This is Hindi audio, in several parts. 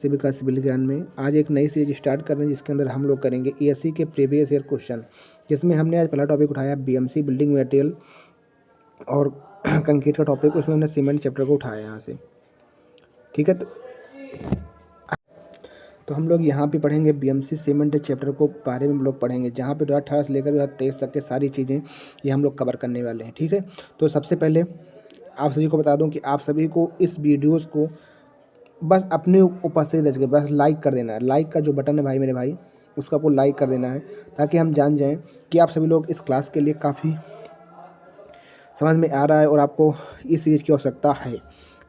सिविल का सिविल ज्ञान में आज एक नई सीरीज स्टार्ट कर रहे हैं जिसके अंदर हम लोग करेंगे ईएससी के प्रीवियस ईयर क्वेश्चन, जिसमें हमने आज पहला टॉपिक उठाया बीएमसी बिल्डिंग मटेरियल और कंक्रीट का टॉपिक, उसमें हमने सीमेंट चैप्टर को उठाया यहाँ से। ठीक है, तो हम लोग यहाँ पे पढ़ेंगे बीएमसी सीमेंट चैप्टर को बारे में हम लोग पढ़ेंगे, जहाँ पे 2018 से लेकर 2023 तक के सारी चीज़ें ये हम लोग कवर करने वाले हैं। ठीक है, तो सबसे पहले आप सभी को बता दूं कि आप सभी को इस वीडियोस को बस अपने उपस्थित रह के बस लाइक कर देना है। लाइक का जो बटन है भाई मेरे भाई, उसका आपको लाइक कर देना है ताकि हम जान जाएं कि आप सभी लोग इस क्लास के लिए काफ़ी समझ में आ रहा है और आपको इस चीज़ की आवश्यकता है।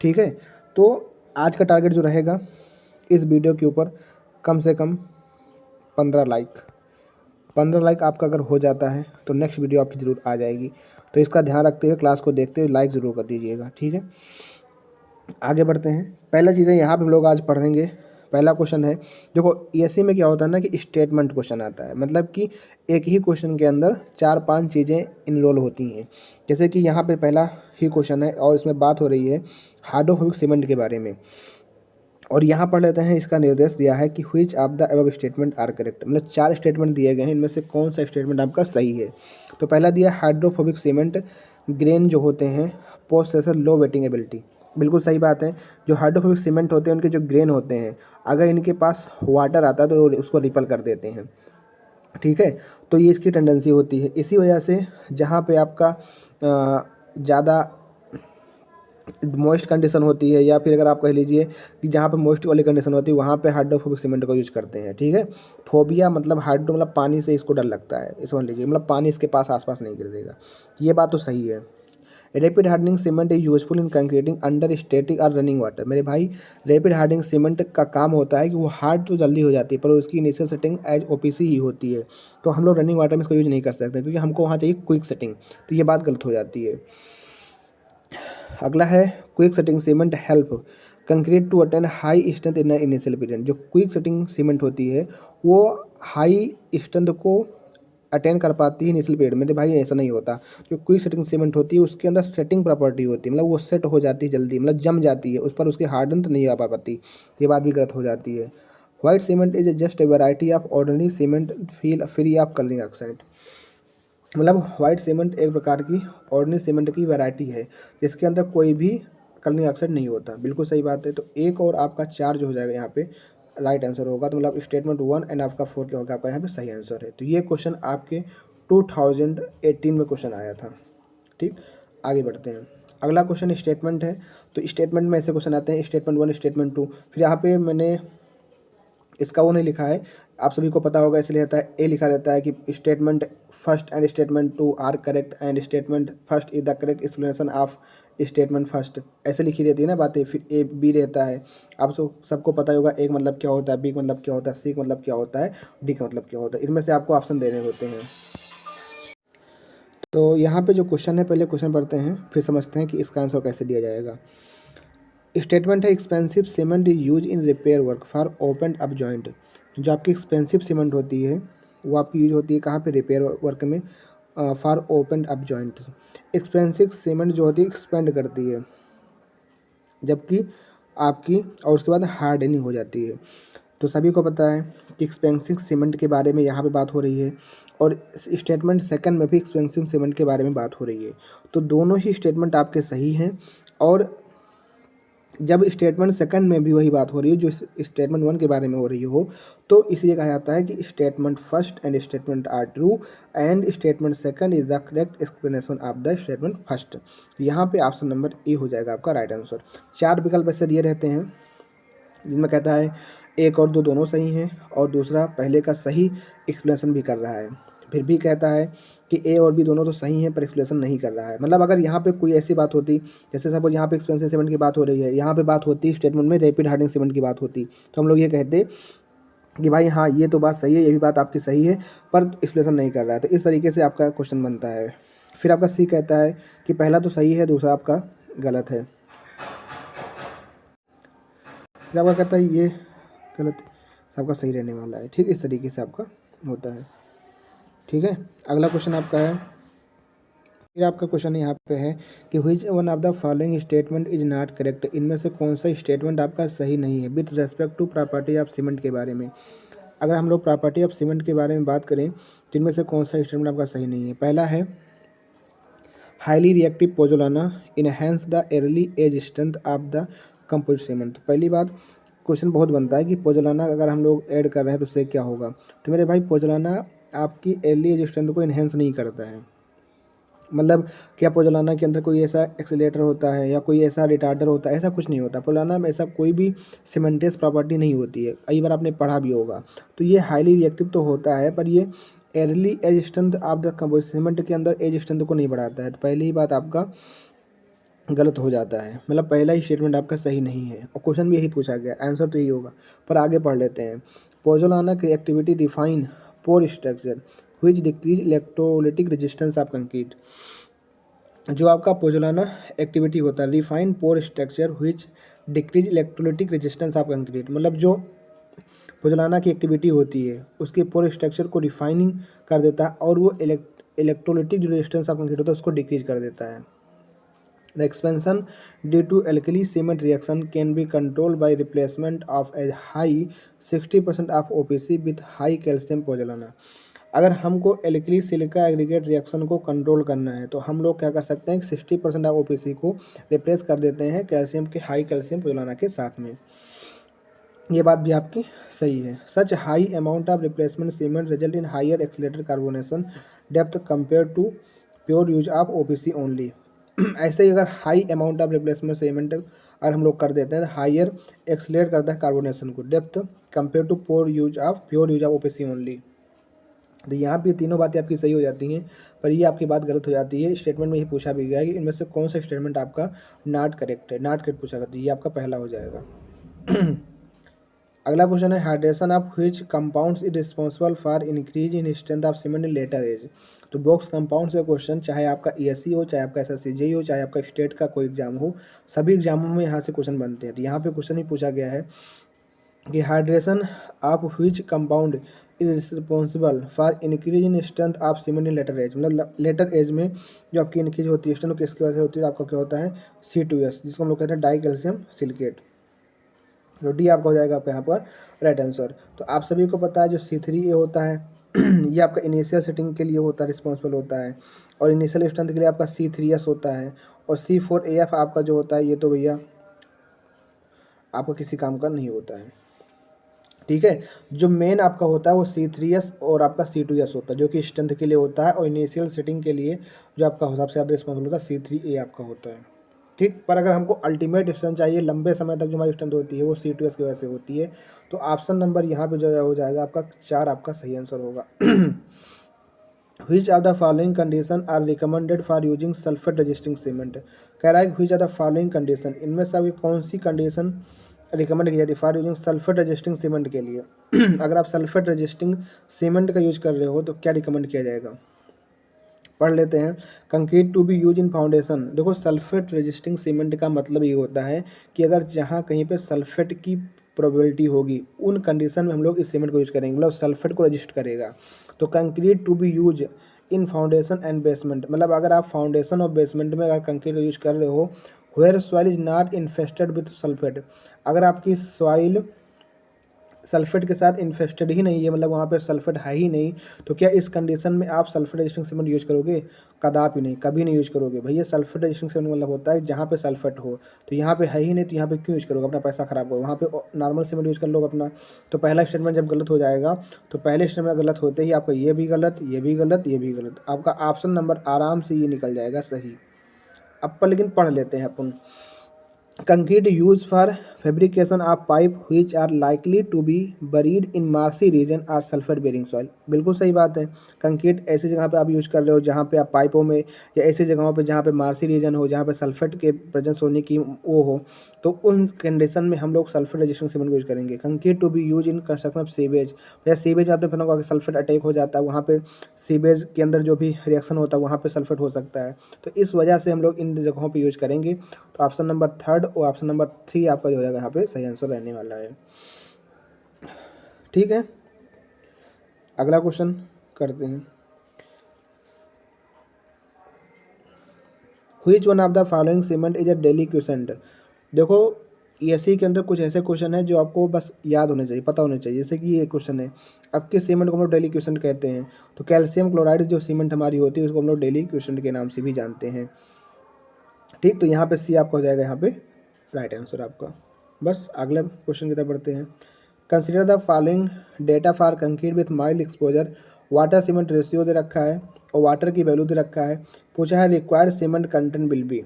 ठीक है, तो आज का टारगेट जो रहेगा इस वीडियो के ऊपर कम से कम 15 लाइक आपका अगर हो जाता है तो नेक्स्ट वीडियो आपकी ज़रूर आ जाएगी। तो इसका ध्यान रखते हुए क्लास को देखते हुए लाइक ज़रूर कर दीजिएगा। ठीक है, आगे बढ़ते हैं। पहला चीज़ें यहाँ पे हम लोग आज पढ़ेंगे। पहला क्वेश्चन है, देखो ईएससी में क्या होता है ना कि स्टेटमेंट क्वेश्चन आता है, मतलब कि एक ही क्वेश्चन के अंदर 4-5 चीज़ें इनरोल होती हैं। जैसे कि यहाँ पे पहला ही क्वेश्चन है और इसमें बात हो रही है हाइड्रोफोबिक सीमेंट के बारे में, और यहाँ पढ़ लेते हैं। इसका निर्देश दिया है कि which of the above statement are correct, मतलब 4 स्टेटमेंट दिए गए हैं, इनमें से कौन सा स्टेटमेंट आपका सही है। तो पहला दिया हाइड्रोफोबिक सीमेंट ग्रेन जो होते हैं पोसेस लो वेटिंग एबिलिटी, बिल्कुल सही बात है। जो हाइड्रोफोबिक सीमेंट होते हैं उनके जो ग्रेन होते हैं, अगर इनके पास वाटर आता है तो उसको रिपल कर देते हैं। ठीक है, तो ये इसकी टेंडेंसी होती है। इसी वजह से जहाँ पे आपका ज़्यादा मॉइस्ट कंडीशन होती है, या फिर अगर आप कह लीजिए कि जहाँ पे मॉइस्ट वाली कंडीशन होती है वहाँ पे हाइड्रोफोबिक सीमेंट को यूज़ करते हैं। ठीक है, फोबिया मतलब हाइड्रो मतलब पानी से इसको डर लगता है, इस समझ लीजिए, मतलब पानी इसके पास आसपास नहीं गिर देगा। ये बात तो सही है। Rapid hardening cement is useful in concreting under static और रनिंग वाटर। मेरे भाई रैपिड हार्डनिंग सीमेंट का काम होता है कि वो हार्ड तो जल्दी हो जाती है पर उसकी इनिशियल सेटिंग एज ओपीसी ही होती है। तो हम लोग रनिंग वाटर में इसको यूज नहीं कर सकते क्योंकि हमको वहाँ चाहिए क्विक सेटिंग, तो ये बात गलत हो जाती है। अगला है quick setting cement help concrete to attain high strength in initial period. जो क्विक सेटिंग सीमेंट होती है वो हाई स्ट्रेंथ को अटेन कर पाती है इनिशियल पीरियड। मेरे भाई ऐसा नहीं होता। जो क्विक सेटिंग सीमेंट होती है उसके अंदर सेटिंग प्रॉपर्टी होती है, मतलब वो सेट हो जाती है जल्दी, मतलब जम जाती है, उस पर उसकी हार्डन तो नहीं आ पाती। ये बात भी गलत हो जाती है। White cement is just a variety of ordinary cement feel free of colouring oxide, मतलब वाइट सीमेंट एक प्रकार की ऑर्डिनरी सीमेंट की वैरायटी है जिसके अंदर कोई भी कलरिंग ऑक्साइड नहीं होता। बिल्कुल सही बात है। तो एक और आपका 4 जो हो जाएगा यहाँ पे राइट आंसर होगा। तो मतलब स्टेटमेंट 1 एंड आपका 4 क्या होगा, आपका यहाँ पे सही आंसर है। तो ये क्वेश्चन आपके 2018 में क्वेश्चन आया था। ठीक, आगे बढ़ते हैं। अगला क्वेश्चन स्टेटमेंट है। तो स्टेटमेंट में ऐसे क्वेश्चन आते हैं स्टेटमेंट 1 स्टेटमेंट 2। फिर यहाँ पे मैंने इसका वो नहीं लिखा है, आप सभी को पता होगा इसलिए रहता है ए लिखा रहता है कि statement first and statement 2 are correct and statement first is the correct explanation of statement first, ऐसे लिखी रहती है ना बातें। फिर ए बी रहता है, आप सबको पता ही होगा ए का मतलब क्या होता है, बी का मतलब क्या होता है, सी का मतलब क्या होता है, डी का मतलब क्या होता है। इनमें से आपको ऑप्शन देने होते हैं। तो यहाँ पे जो क्वेश्चन है, पहले क्वेश्चन पढ़ते हैं फिर समझते हैं कि इसका आंसर कैसे दिया जाएगा। स्टेटमेंट है expensive cement is use in repair work for open up joint. जो आपकी एक्सपेंसिव सीमेंट होती है वो आपकी यूज होती है कहाँ पे, रिपेयर वर्क में, for open up joint. Expensive cement जो होती है एक्सपेंड करती है, जबकि आपकी और उसके बाद हार्डनिंग हो जाती है। तो सभी को पता है कि एक्सपेंसिव सीमेंट के बारे में यहाँ पे बात हो रही है, और स्टेटमेंट सेकंड में भी एक्सपेंसिव सीमेंट के बारे में बात हो रही है। तो दोनों ही स्टेटमेंट आपके सही हैं, और जब स्टेटमेंट सेकंड में भी वही बात हो रही है जो स्टेटमेंट 1 के बारे में हो रही हो, तो इसलिए कहा जाता है कि statement first and statement are true and statement second is the correct explanation of the statement first. यहाँ पे ऑप्शन नंबर ए हो जाएगा आपका राइट आंसर। 4 विकल्प ऐसे दिए रहते हैं जिसमें कहता है 1 और 2 दोनों सही हैं, और दूसरा पहले का सही एक्सप्लेनेशन भी कर रहा है। फिर भी कहता है कि ए और बी दोनों तो सही हैं पर एक्सप्लेनेशन नहीं कर रहा है। मतलब अगर यहाँ पे कोई ऐसी बात होती, जैसे सपोज यहाँ पे एक्सपेंसिव सीमेंट की बात हो रही है, यहाँ पे बात होती स्टेटमेंट में रैपिड हार्डनिंग सीमेंट की बात होती, तो हम लोग ये कहते कि भाई हाँ ये तो बात सही है, ये भी बात आपकी सही है, पर एक्सप्लेनेशन नहीं कर रहा है। तो इस तरीके से आपका क्वेश्चन बनता है। फिर आपका सी कहता है कि पहला तो सही है, दूसरा आपका गलत है। फिर आपका कहता है ये गलत, सबका सही रहने वाला है। ठीक, इस तरीके से आपका होता है। ठीक है, अगला क्वेश्चन आपका है फिर आपका क्वेश्चन यहाँ पे है कि which one of the following statement is not correct, इनमें से कौन सा स्टेटमेंट आपका सही नहीं है with respect to property of cement के बारे में। अगर हम लोग प्रॉपर्टी ऑफ सीमेंट के बारे में बात करें तो इनमें से कौन सा स्टेटमेंट आपका सही नहीं है। पहला है highly reactive pozzolana enhance the early age strength of the composite cement. पहली बात क्वेश्चन बहुत बनता है कि पोजोलाना अगर हम लोग ऐड कर रहे हैं तो उससे क्या होगा। तो मेरे भाई पोजोलाना आपकी अर्ली एज स्ट्रेंथ को इन्हेंस नहीं करता है। मतलब क्या पोजोलाना के अंदर कोई ऐसा एक्सीलेटर होता है या कोई ऐसा रिटार्डर होता है, ऐसा कुछ नहीं होता। पोजोलाना में ऐसा कोई भी सीमेंटेस प्रॉपर्टी नहीं होती है, कई बार आपने पढ़ा भी होगा। तो ये हाईली रिएक्टिव तो होता है पर ये early age strength of the composite cement के अंदर एज स्ट्रेंथ को नहीं बढ़ाता है। तो पहली ही बात आपका गलत हो जाता है, मतलब पहला ही स्टेटमेंट आपका सही नहीं है और क्वेश्चन भी यही पूछा गया, आंसर तो यही होगा। पर आगे पढ़ लेते हैं। पोजोलाना की activity define pore structure which decrease electrolytic resistance of concrete. जो आपका पोजोलाना एक्टिविटी होता है refine pore structure which decrease electrolytic resistance of concrete, मतलब जो पोजोलाना की एक्टिविटी होती है उसके पोर स्ट्रक्चर को रिफाइनिंग कर देता है और वो इलेक्ट्रोलिटिक जो रेजिस्टेंस ऑफ कंक्रीट होता है उसको डिक्रीज कर देता है। The expansion due to alkali cement reaction can be controlled by replacement of a high 60% of OPC with high calcium pozzolana। अगर हमको एल्कली सिलिका एग्रीगेट रिएक्शन को कंट्रोल करना है तो हम लोग क्या कर सकते हैं, 60% ऑफ ओपीसी को रिप्लेस कर देते हैं कैल्शियम के हाई कैल्शियम पोजोलाना के साथ में। ये बात भी आपकी सही है। Such high amount of replacement cement result in higher accelerator carbonation depth compare to pure use of OPC only. ऐसे ही अगर high amount of replacement cement अगर हम लोग कर देते हैं हायर एक्सलेट करता है कार्बोनेशन को depth compare to pure use of OPC only. तो यहाँ पे तीनों बातें आपकी सही हो जाती हैं पर ये आपकी बात गलत हो जाती है। स्टेटमेंट में ये पूछा भी गया है कि इनमें से कौन सा स्टेटमेंट आपका नॉट करेक्ट है, नॉट करेक्ट पूछा करती है, ये आपका पहला हो जाएगा। अगला क्वेश्चन है hydration of which compounds is responsible for increase in strength of cement in later age. तो बॉक्स कंपाउंड्स का क्वेश्चन चाहे आपका ईएससी हो, चाहे आपका एसएससीजेई हो, चाहे आपका स्टेट का कोई एग्जाम हो, सभी एग्जामों में यहाँ से क्वेश्चन बनते हैं। तो यहाँ पे क्वेश्चन ही पूछा गया है कि hydration of which compound is responsible for increase in strength of cement in later age. मतलब लेटर एज में जो आपकी इंक्रीज होती है स्ट्रेंथ किसकी वजह से होती है, आपका क्या होता है C2S, जिसको हम लोग कहते हैं डाई कैल्शियम सिलिकेट। तो डी आपका हो जाएगा आपका यहाँ पर राइट आंसर। तो आप सभी को पता है जो C3A होता है ये आपका इनिशियल सेटिंग के लिए होता है, रिस्पॉन्सिबल होता है, और इनिशियल स्ट्रेंथ के लिए आपका C3S होता है, और C4AF आपका जो होता है ये तो भैया आपका किसी काम का नहीं होता है। ठीक है, जो मेन आपका होता है वो C3S और आपका C2S होता है जो कि स्ट्रेंथ के लिए होता है, और इनिशियल सेटिंग के लिए जो आपका सबसे ज़्यादा रिस्पॉन्सिबल होता है C3A आपका होता है। ठीक, पर अगर हमको अल्टीमेट स्ट्रेंथ चाहिए लंबे समय तक जो हमारी स्ट्रेंथ होती है वो C2S की वजह से होती है। तो ऑप्शन नंबर यहाँ पे जो हो जाएगा आपका 4 आपका सही आंसर होगा। Which are the following condition are recommended for using sulphate resisting cement. कह रहा है कि which are the following condition, इनमें से अभी कौन सी कंडीशन रिकमेंड की जाती है for using sulphate resisting cement के लिए। अगर आप सल्फेट रजिस्टिंग सीमेंट का यूज कर रहे हो तो क्या रिकमेंड किया जाएगा, पढ़ लेते हैं। Concrete to be use in foundation. देखो सल्फेट रेजिस्टिंग सीमेंट का मतलब ये होता है कि अगर जहाँ कहीं पे सल्फेट की प्रोबेबिलिटी होगी उन कंडीशन में हम लोग इस सीमेंट को यूज करेंगे, मतलब सल्फेट को रजिस्ट करेगा। तो concrete to be use in foundation and basement, मतलब अगर आप फाउंडेशन और बेसमेंट में अगर कंक्रीट का यूज कर रहे हो where soil is not infested with sulphate, अगर आपकी सॉइल सल्फेट के साथ इन्फेस्टेड ही नहीं है, मतलब वहाँ पे सल्फेट है ही नहीं, तो क्या इस कंडीशन में आप सल्फेट रजिस्टिंग सीमेंट यूज करोगे, कदापि नहीं, कभी नहीं यूज करोगे भैया। सल्फेट रजिस्टिंग सीमेंट मतलब होता है जहाँ पे सल्फेट हो, तो यहाँ पे है ही नहीं तो यहाँ पे क्यों यूज करोगे, अपना पैसा खराब करो, वहाँ पे नॉर्मल सीमेंट यूज कर लो अपना। तो पहला स्टेटमेंट जब गलत हो जाएगा तो पहले स्टेटमेंट गलत होते ही आपका ये भी गलत, ये भी गलत, ये भी गलत, आपका ऑप्शन नंबर आराम से ये निकल जाएगा सही। अब पर लेकिन पढ़ लेते हैं अपन। Concrete use for fabrication of pipe which are likely to be buried in marshy region or sulphur bearing soil. बिल्कुल सही बात है, कंक्रीट ऐसी जगह पे आप यूज कर रहे हो जहाँ पे आप पाइपों में या ऐसी जगहों पे जहाँ पे मार्सी रीजन हो, जहाँ पे सल्फेट के प्रेजेंस होने की वो हो, तो उन कंडीशन में हम लोग सल्फर रजिस्टिंग सीमेंट यूज करेंगे। Concrete to be use in construction of sewage, या सीवेज में आपने पता होगा कि सल्फेट अटैक हो जाता है, वहाँ पे सीवेज के अंदर जो भी रिएक्शन होता है वहाँ पे सल्फेट हो सकता है, तो इस वजह से हम लोग इन जगहों पे यूज करेंगे। तो ऑप्शन नंबर 3 और ऑप्शन नंबर 3 आपका जो हो जाएगा यहाँ पे सही आंसर रहने वाला है। ठीक है, अगला क्वेश्चन करते हैं। Which one of the following cement is a daily question. देखो एससी के अंदर कुछ ऐसे क्वेश्चन है जो आपको बस याद होने चाहिए, पता होने चाहिए। जैसे कि ये क्वेश्चन है, अब किस सीमेंट को हम लोग डेली क्वेश्चन कहते हैं, तो कैल्शियम क्लोराइड जो सीमेंट हमारी होती है उसको हम लोग डेली क्वेश्चन के नाम से भी जानते हैं। ठीक, तो यहाँ पे सी आपका हो जाएगा यहाँ पे राइट आंसर आपका। बस अगले क्वेश्चन की तरफ बढ़ते हैं। Consider the following data for concrete with mild exposure. Water cement ratio दे रखा है और वाटर की वैल्यू दे रखा है। पूछा है required cement content will be.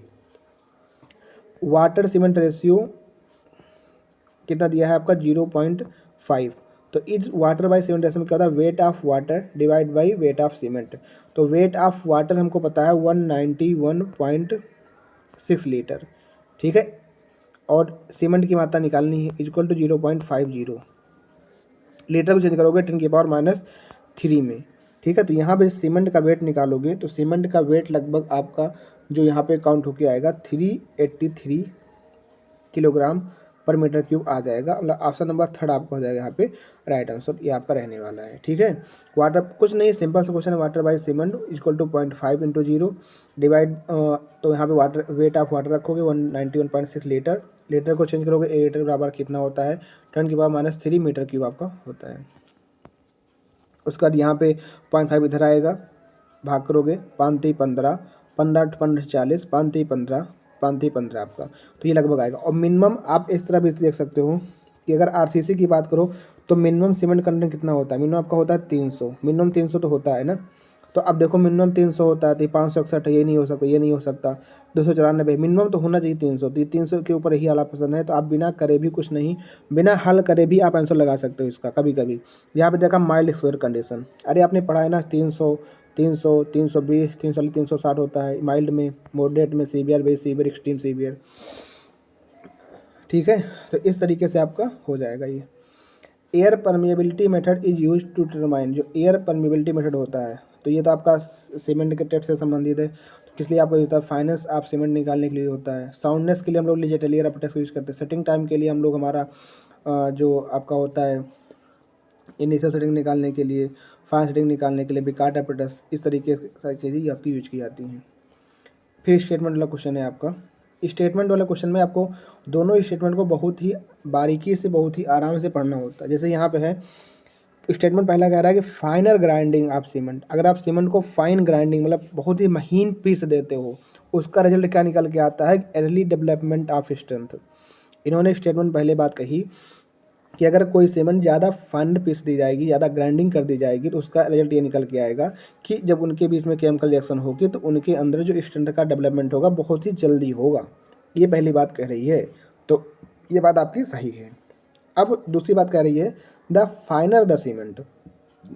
Water cement ratio कितना दिया है आपका 0.5। तो इस वाटर बाई सीमेंट रेशियो में क्या होता है, weight of water divide by weight of cement. तो वेट ऑफ वाटर हमको पता है 191.6 लीटर, ठीक है, और सीमेंट की मात्रा निकालनी है इक्वल टू 0.50। लीटर को चेंज करोगे 10⁻³ में, ठीक है। तो यहाँ पे सीमेंट का वेट निकालोगे तो सीमेंट का वेट लगभग आपका जो यहाँ पे काउंट होके आएगा 383 किलोग्राम पर मीटर क्यूब आ जाएगा। मतलब ऑप्शन नंबर 3 आपका हो जाएगा यहाँ पे राइट आंसर, ये आपका रहने वाला है, ठीक है। वाटर कुछ नहीं, सिंपल सा क्वेश्चन है, water by cement equal to 0.5 × 0 divide, तो यहाँ पे वाटर वेट ऑफ वाटर रखोगे 191.6 लीटर। लीटर को चेंज करोगे 1 लीटर बराबर कितना होता है 10⁻³ मीटर क्यूब आपका होता है। उसके बाद यहाँ पे 0.5 इधर आएगा, भाग करोगे 5×3 = 15, 15 × 15 = 40, 5×3 = 15 आपका, तो ये लगभग आएगा। और मिनिमम आप इस तरह भी देख सकते हो कि अगर आरसीसी की बात करो तो मिनिमम सीमेंट कंटेंट कितना होता है, मिनिमम आपका होता है 300, मिनिमम 300 तो होता है ना। तो अब देखो मिनिमम 300 होता है तो 561 ये नहीं हो सकता, ये नहीं हो सकता, 294 मिनिमम तो होना चाहिए 300, तो ये 300 के ऊपर ही आला पसंद है। तो आप बिना करे भी कुछ नहीं, बिना हल करे भी आप आंसर लगा सकते हो इसका कभी कभी। यहाँ पे देखा माइल्ड एक्सपोजर कंडीशन, अरे आपने पढ़ा है ना 300, 300, 320, 340, 360 होता है माइल्ड में, मॉडरेट में, severe, very severe, extreme severe, ठीक है। तो इस तरीके से आपका हो जाएगा ये। Air permeability method is use to determine, जो एयर परमिएबिलिटी मेथड होता है तो ये तो आपका सीमेंट के टेस्ट से संबंधित है, तो इसलिए आपको होता है फाइनेंस आप सीमेंट निकालने के लिए होता है। साउंडनेस के लिए हम लोग लेजेटेलियर अपटेक्स यूज करते हैं। सेटिंग टाइम के लिए हम लोग हमारा जो आपका होता है इनिशियल सेटिंग निकालने के लिए, फाइनल सेटिंग निकालने के लिए बिकार्ड अपटेक्स, इस तरीके की सारी चीज़ें आपकी यूज की जाती हैं। फिर स्टेटमेंट वाला क्वेश्चन है आपका। स्टेटमेंट वाले क्वेश्चन में आपको दोनों स्टेटमेंट को बहुत ही बारीकी से, बहुत ही आराम से पढ़ना होता है। जैसे यहाँ पे है स्टेटमेंट पहला कह रहा है कि फाइनर ग्राइंडिंग ऑफ सीमेंट, अगर आप सीमेंट को फाइन ग्राइंडिंग मतलब बहुत ही महीन पीस देते हो, उसका रिजल्ट क्या निकल के आता है, अर्ली डेवलपमेंट ऑफ स्ट्रेंथ। इन्होंने स्टेटमेंट पहले बात कही कि अगर कोई सीमेंट ज़्यादा फाइन पीस दी जाएगी, ज़्यादा ग्राइंडिंग कर दी जाएगी, तो उसका रिजल्ट ये निकल के आएगा कि जब उनके बीच में केमिकल रिएक्शन होगी तो उनके अंदर जो स्ट्रेंथ का डेवलपमेंट होगा बहुत ही जल्दी होगा। ये पहली बात कह रही है, तो ये बात आपकी सही है। अब दूसरी बात कह रही है the finer the cement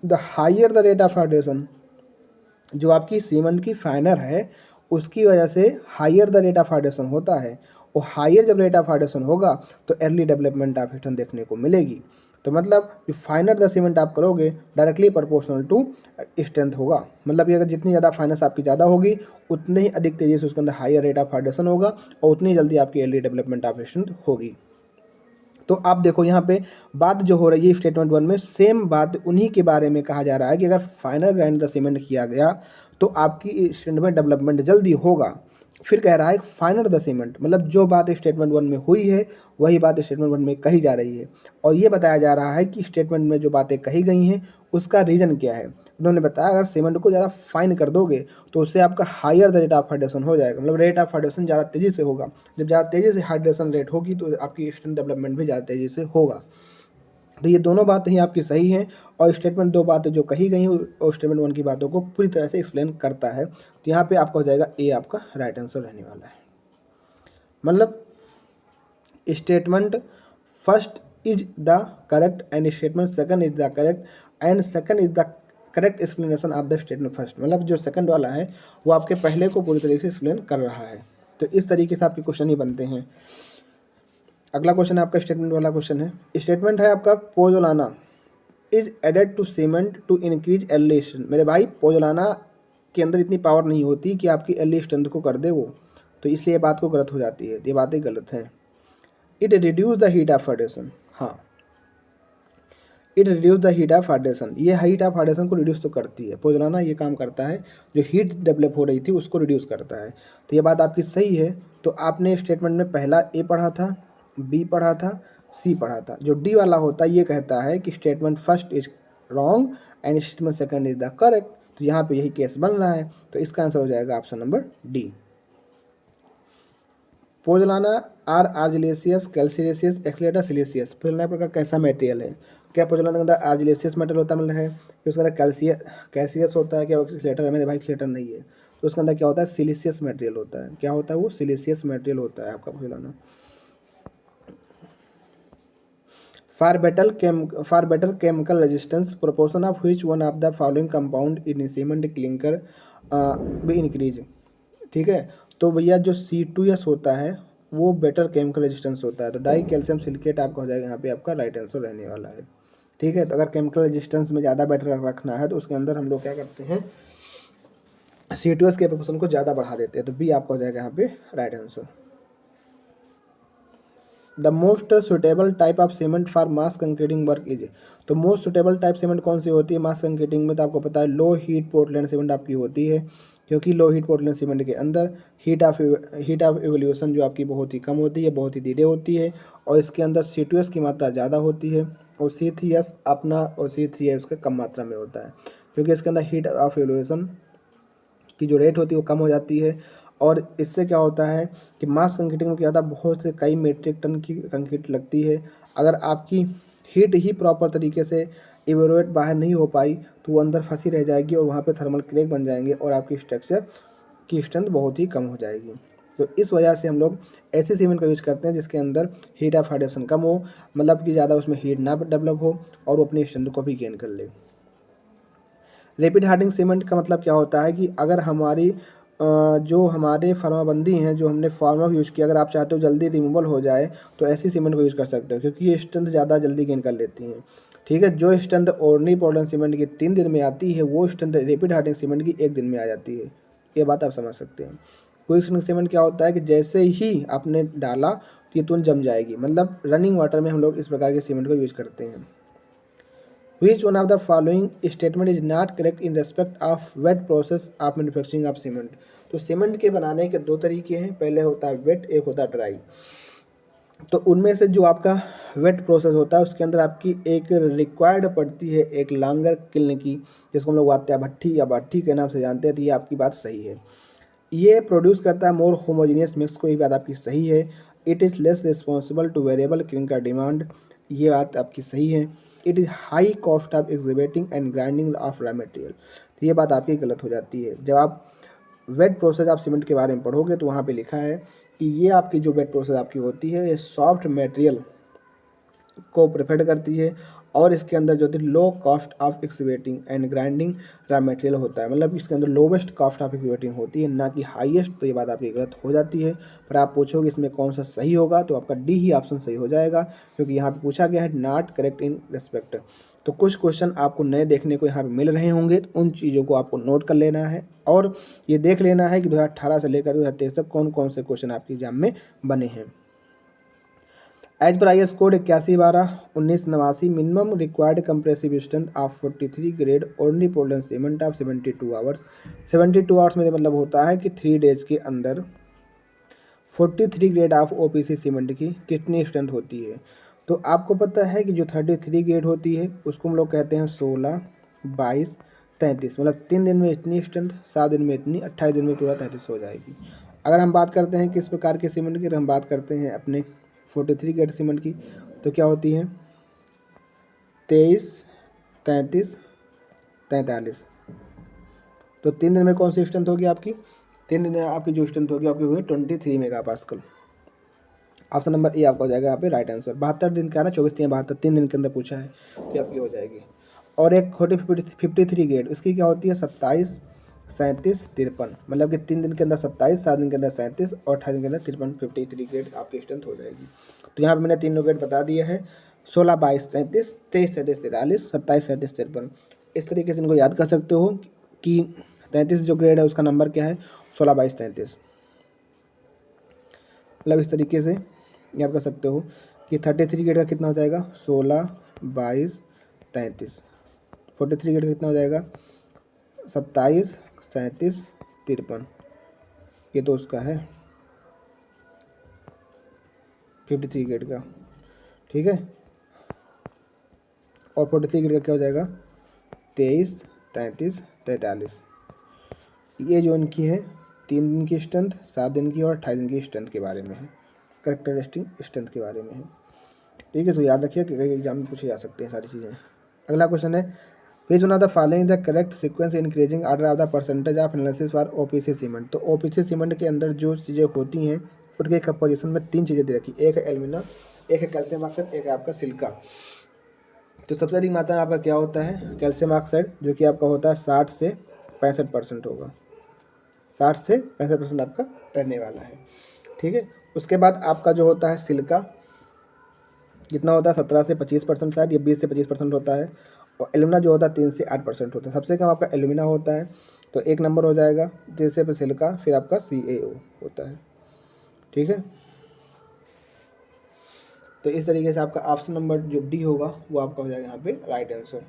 the higher the rate of hydration, जो आपकी सीमेंट की फाइनर है उसकी वजह से higher the rate of hydration होता है, और हायर जब रेट ऑफ हाइड्रेशन होगा तो अर्ली डेवलपमेंट ऑफ स्ट्रेंथ देखने को मिलेगी। तो मतलब जो फाइनर द सीमेंट आप करोगे डायरेक्टली प्रोपोर्शनल टू स्ट्रेंथ होगा, मतलब कि अगर जितनी ज़्यादा फाइनेंस आपकी ज़्यादा होगी उतनी ही अधिक तेज़ी से उसके अंदर हायर रेट ऑफ हाइड्रेशन होगा और उतनी जल्दी आपकी अर्ली डेवलपमेंट ऑफ स्ट्रेंथ होगी। तो आप देखो यहाँ पे बात जो हो रही है स्टेटमेंट 1 में सेम बात उन्हीं के बारे में कहा जा रहा है कि अगर फाइनल ग्राइंड द सीमेंट किया गया तो आपकी स्ट्रेंथ में डेवलपमेंट जल्दी होगा। फिर कह रहा है फाइनल द सीमेंट, मतलब जो बात स्टेटमेंट 1 में हुई है वही बात स्टेटमेंट 1 में कही जा रही है, और ये बताया जा रहा है कि स्टेटमेंट में जो बातें कही गई हैं उसका रीज़न क्या है। उन्होंने बताया अगर सीमेंट को ज़्यादा फाइन कर दोगे तो उससे आपका higher the rate of hydration हो जाएगा, मतलब रेट ऑफ हाइड्रेशन ज़्यादा तेज़ी से होगा। जब ज़्यादा तेज़ी से हाइड्रेशन रेट होगी तो आपकी स्ट्रेंथ डेवलपमेंट भी ज़्यादा तेज़ी से होगा। तो ये दोनों बातें ही आपकी सही हैं, और स्टेटमेंट 2 बातें जो कही गई हैं और स्टेटमेंट 1 की बातों को पूरी तरह से एक्सप्लेन करता है। तो यहाँ पे आपका हो जाएगा ए आपका राइट आंसर रहने वाला है। मतलब statement first is the correct and statement second is the correct and second is the correct explanation of the statement first, मतलब जो सेकंड वाला है वो आपके पहले को पूरी तरीके से एक्सप्लेन कर रहा है। तो इस तरीके से आपके क्वेश्चन ही बनते हैं। अगला क्वेश्चन आपका स्टेटमेंट वाला क्वेश्चन है। स्टेटमेंट है आपका pozzolana is added to cement to increase early strength. मेरे भाई पोजोलाना के अंदर इतनी पावर नहीं होती कि आपकी एल्ली स्ट्रेंथ को कर दे वो, तो इसलिए बात को गलत हो जाती है, ये बातें गलत हैं। It reduce the heat of hydration, हाँ it reduce the heat of hydration, ये हीट ऑफ हाइड्रेशन को रिड्यूस तो करती है, पोजलाना ये काम करता है, जो हीट डेवलप हो रही थी उसको रिड्यूस करता है। तो ये बात आपकी सही है। तो आपने स्टेटमेंट में पहला ए पढ़ा था, बी पढ़ा था, सी पढ़ा था। जो डी वाला होता है ये कहता है कि statement first is wrong and statement second is the correct. तो यहाँ पे यही केस बन रहा है, तो इसका आंसर हो जाएगा option number D. Pozzolana are argillaceous, calcareous, accelerator, siliceous. Pozzolana प्रकार कैसा मटेरियल है? क्या पोजलाना के अंदर आर्जिलेसियस मेटल होता है, मतलब है कि उसके अंदर कैल्सियस होता है? क्या एक्सलेटर है? मेरे भाई एक्सलेटर नहीं है। तो उसके अंदर क्या होता है? सिलिसियस मटेरियल होता है। क्या होता है वो? सिलिसियस मटेरियल होता है आपका pozzolana. For better chemical resistance proportion of which one of the following compound in cement clinker भी इंक्रीज। ठीक है, तो भैया जो C2S होता है वो बेटर केमिकल रेजिस्टेंस होता है, तो डाई कैल्शियम सिलिकेट आपका हो जाएगा यहाँ पे आपका राइट आंसर रहने वाला है। ठीक है, तो अगर केमिकल रेजिस्टेंस में ज़्यादा बेटर रखना है तो उसके अंदर हम लोग क्या करते हैं, C2S के प्रोपोर्शन को ज़्यादा बढ़ा देते हैं, तो बी आपका हो जाएगा यहाँ पे right answer. The most suitable type of cement for mass concreting work is. तो मोस्ट सुटेबल टाइप सीमेंट कौन सी होती है मास कंक्रीटिंग में? तो आपको पता है लो हीट पोर्टलैंड सीमेंट आपकी होती है, क्योंकि लो हीट पोर्टलैंड सीमेंट के अंदर हीट ऑफ एवोल्यूशन जो आपकी बहुत ही कम होती है, बहुत ही धीरे होती है, और इसके अंदर C2S की मात्रा ज़्यादा होती है, और C3S अपना और C3A उसका कम मात्रा में होता है, क्योंकि इसके अंदर हीट ऑफ एवोल्यूशन की जो रेट होती है वो कम हो जाती है। और इससे क्या होता है कि मास कंक्रीटिंग में क्या होता है, बहुत से कई मीट्रिक टन की कंक्रीट लगती है। अगर आपकी हीट ही प्रॉपर तरीके से इवेपोरेट बाहर नहीं हो पाई तो वो अंदर फंसी रह जाएगी और वहाँ पे थर्मल क्रैक बन जाएंगे और आपकी स्ट्रक्चर की स्ट्रेंथ बहुत ही कम हो जाएगी। तो इस वजह से हम लोग ऐसे सीमेंट का यूज़ करते हैं जिसके अंदर हीट ऑफ हाइड्रेशन कम हो, मतलब कि ज़्यादा उसमें हीट ना डेवलप हो और वो अपनी स्ट्रेंथ को भी गेन कर ले। रैपिड हार्डनिंग सीमेंट का मतलब क्या होता है कि अगर हमारी जो हमारे फार्माबंदी हैं, जो हमने फार्मा यूज़ किया, अगर आप चाहते हो जल्दी रिमूवल हो जाए तो ऐसी सीमेंट को यूज़ कर सकते हो, क्योंकि ये स्ट्रेंथ ज़्यादा जल्दी गेन कर लेती हैं। ठीक है, जो स्ट्रेंथ ऑर्डिनरी पोर्टलैंड सीमेंट की 3 दिन में आती है वो स्ट्रेंथ रैपिड हार्डनिंग सीमेंट की 1 दिन में आ जाती है। ये बात आप समझ सकते हैं। क्विक सेटिंग सीमेंट क्या होता है कि जैसे ही आपने डाला तो ये तुरंत जम जाएगी, मतलब रनिंग वाटर में हम लोग इस प्रकार के सीमेंट को यूज़ करते हैं। Which one of the following statement is not correct in respect of wet process of manufacturing of cement? तो सीमेंट के बनाने के 2 तरीके हैं, पहले होता है वेट, एक होता है ड्राई। तो उनमें से जो आपका वेट प्रोसेस होता है उसके अंदर आपकी एक रिक्वायर्ड पड़ती है एक लांगर किल्न की, जिसको हम लोग आत्या भट्ठी या भट्ठी के नाम से जानते हैं। तो ये आपकी बात सही है, ये प्रोड्यूस करता है मोर होमोजीनियस मिक्स को, ये बात आपकी सही है। It is less responsible two variable clinker demand, ये बात आपकी सही है। It is high cost of exhibiting and grinding of raw material, तो ये बात आपकी गलत हो जाती है। जब आप वेट प्रोसेस ऑफ सीमेंट के बारे में पढ़ोगे तो वहाँ पे लिखा है कि ये आपकी जो वेट प्रोसेस आपकी होती है ये सॉफ्ट मटेरियल को प्रेफर करती है, और इसके अंदर जो low cost of excavating and grinding raw material होता है, मतलब इसके अंदर लोवेस्ट कॉस्ट ऑफ एक्सकेवेटिंग होती है, ना कि हाईएस्ट। तो ये बात आपकी गलत हो जाती है। पर आप पूछोगे इसमें कौन सा सही होगा, तो आपका डी ही ऑप्शन सही हो जाएगा, क्योंकि यहाँ पे पूछा गया है नॉट करेक्ट इन रेस्पेक्ट। तो कुछ क्वेश्चन आपको नए देखने को यहाँ पे मिल रहे होंगे, तो उन चीज़ों को आपको नोट कर लेना है और ये देख लेना है कि 2018 से लेकर 2023 तक कौन कौन से क्वेश्चन आपके एग्जाम में बने हैं। एज पर IS code 8112/1989 minimum required compressive strength of 43 grade ordinary Portland cement of 72 hours. 72 hours में मतलब होता है कि 3 डेज के अंदर 43 ग्रेड ऑफ OPC सीमेंट की कितनी स्ट्रेंथ होती है। तो आपको पता है कि जो 33 ग्रेड होती है उसको हम लोग कहते हैं 16, 22, 33, मतलब 3 दिन में इतनी स्ट्रेंथ, 7 दिन में इतनी, 28 दिन में पूरा 33 हो जाएगी। अगर हम बात करते हैं किस प्रकार के सीमेंट की, हम बात करते हैं अपने 43 ग्रेड सीमेंट की, तो क्या होती है 23, 33, 43। तो 3 दिन में कौन सी स्ट्रेंथ होगी आपकी? 3 दिन में आपकी जो स्ट्रेंथ होगी आपकी होगी 23 मेगापास्कल। ऑप्शन नंबर ए आपका हो जाएगा यहाँ पे राइट आंसर। 72 दिन का ना, 24 3 72, 3 दिन के अंदर पूछा है तो आपकी हो जाएगी। और एक छोटी 53 ग्रेड, इसकी क्या होती है 27, 37, 53, मतलब कि 3 दिन के अंदर 27, 7 दिन के अंदर 37 और 28 दिन के अंदर 53, 53 ग्रेड आपकी स्ट्रेंथ हो जाएगी। तो यहाँ पे मैंने 3 ग्रेड बता दिया है, 16, 22, 33, 23, 37, 43, 27, 37, 53। इस तरीके से इनको याद कर सकते हो कि 33 जो ग्रेड है उसका नंबर क्या है, 16, 22, 33। मतलब इस तरीके से याद कर सकते हो कि 33 ग्रेड का कितना हो जाएगा, 16, 22, 33। 43 गेट का कितना हो जाएगा 27, 37, 53। ये तो उसका है 53 गेट का, ठीक है। और 43 गेट का क्या हो जाएगा 23, 33, 43। ये जो इनकी है 3 दिन की स्ट्रेंथ, 7 दिन की और 28 दिन की स्ट्रेंथ के बारे में है, करेक्टरिस्टिक स्ट्रेंथ के बारे में है, ठीक है। तो याद रखिए कि एग्जाम में पूछे जा सकते हैं सारी चीज़ें। अगला क्वेश्चन है which one of the following the correct sequence increasing order of the percentage of analysis for OPC cement. तो ओपीसी सीमेंट के अंदर जो चीज़ें होती हैं उनके कंपोजिशन में 3 चीज़ें दे रखी, एक है एल्यूमिना, एक है कैल्शियम ऑक्साइड, एक है आपका सिलिका। तो सबसे अधिक मात्रा में आपका क्या होता है कैल्शियम ऑक्साइड, जो कि आपका होता है 60 से 65% होगा, 60 से 65% आपका रहने वाला है, ठीक है। उसके बाद आपका जो होता है सिलिका, कितना होता है 17 से 25% शायद, ये 20 से 25% होता है। और एल्यूमिना जो होता है 3 से 8% होता है। सबसे कम आपका एल्यूमिना होता है, तो 1 नंबर हो जाएगा, जैसे पे सिलिका, फिर आपका CaO होता है, ठीक है। तो इस तरीके से आपका ऑप्शन नंबर जो डी होगा वो आपका हो जाएगा यहाँ पे right answer.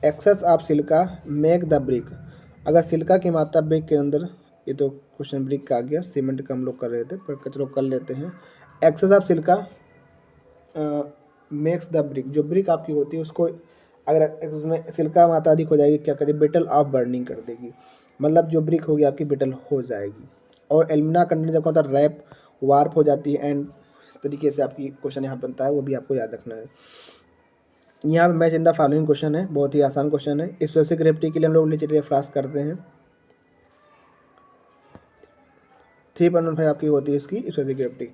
Excess of silica make the brick. अगर सिलिका की मात्रा ब्रिक के अंदर, ये तो क्वेश्चन ब्रिक का आ गया, सीमेंट का हम लोग कर रहे थे पर चलो कर लेते हैं। Excess of silica makes the brick, जो ब्रिक आपकी होती है उसको अगर उसमें सिलिका मात्रा अधिक हो जाएगी क्या करेगी बिटल ऑफ बर्निंग कर देगी, मतलब जो ब्रिक होगी आपकी बिटल हो जाएगी। और एल्यूमिना कंटेंट जब होता है रैप वार्प हो जाती है, एंड तरीके से आपकी क्वेश्चन यहाँ बनता है, वो भी आपको याद रखना है। यहाँ पे match in the following question है, बहुत ही आसान क्वेश्चन है। स्पेसिफिक ग्रेविटी के लिए हम लोग नीचे रेफरेंस करते हैं, 3.15 आपकी होती है इसकी स्पेसिफिक ग्रेविटी।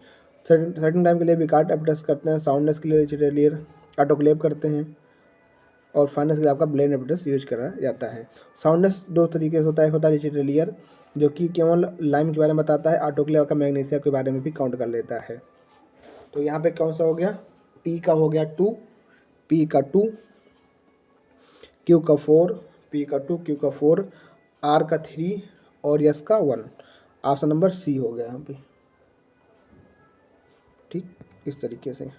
सर्टेन टाइम के लिए भी कार्ड अपडेट करते हैं, साउंडनेस के लिए चिटेलियर ऑटोक्लेव करते हैं, और फाइनेंस के लिए आपका ब्लेंड एपिटस यूज करा जाता है। साउंडनेस 2 तरीके से होता है, एक होता है चिटेलियर जो कि केवल लाइम के बारे में बताता है, ऑटोक्लेव का मैग्नीशिया के बारे में भी काउंट कर लेता है। तो यहाँ पे कौन सा हो गया, टी का हो गया 2, पी का 2, क्यू का 4, पी का 2, क्यू का 4, आर का 3 और एस का 1। ऑप्शन नंबर सी हो गया यहाँ पे, ठीक, इस तरीके से।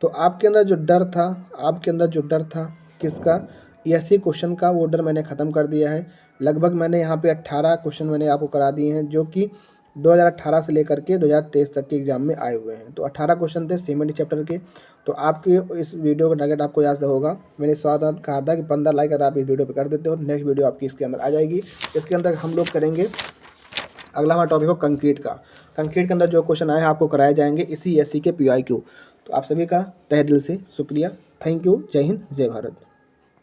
तो आपके अंदर जो डर था, आपके अंदर जो डर था किसका, ऐसे क्वेश्चन का, वो डर मैंने ख़त्म कर दिया है। लगभग मैंने यहाँ पे 18 क्वेश्चन मैंने आपको करा दिए हैं, जो कि 2018 से लेकर के 2023 तक के एग्जाम में आए हुए हैं। तो 18 क्वेश्चन थे सीमेंट चैप्टर के। तो आपके इस वीडियो का टारगेट आपको याद होगा, मैंने स्वागत कहा था कि 15 लाइक अगर आप इस वीडियो पर कर देते हो, नेक्स्ट वीडियो आपकी इसके अंदर आ जाएगी। इसके अंदर हम लोग करेंगे, अगला हमारा टॉपिक हो कंक्रीट का। कंक्रीट के अंदर जो क्वेश्चन आए हैं आपको कराए जाएंगे इसी SC के PYQ। तो आप सभी का तहे दिल से शुक्रिया, थैंक यू, जय हिंद, जय भारत।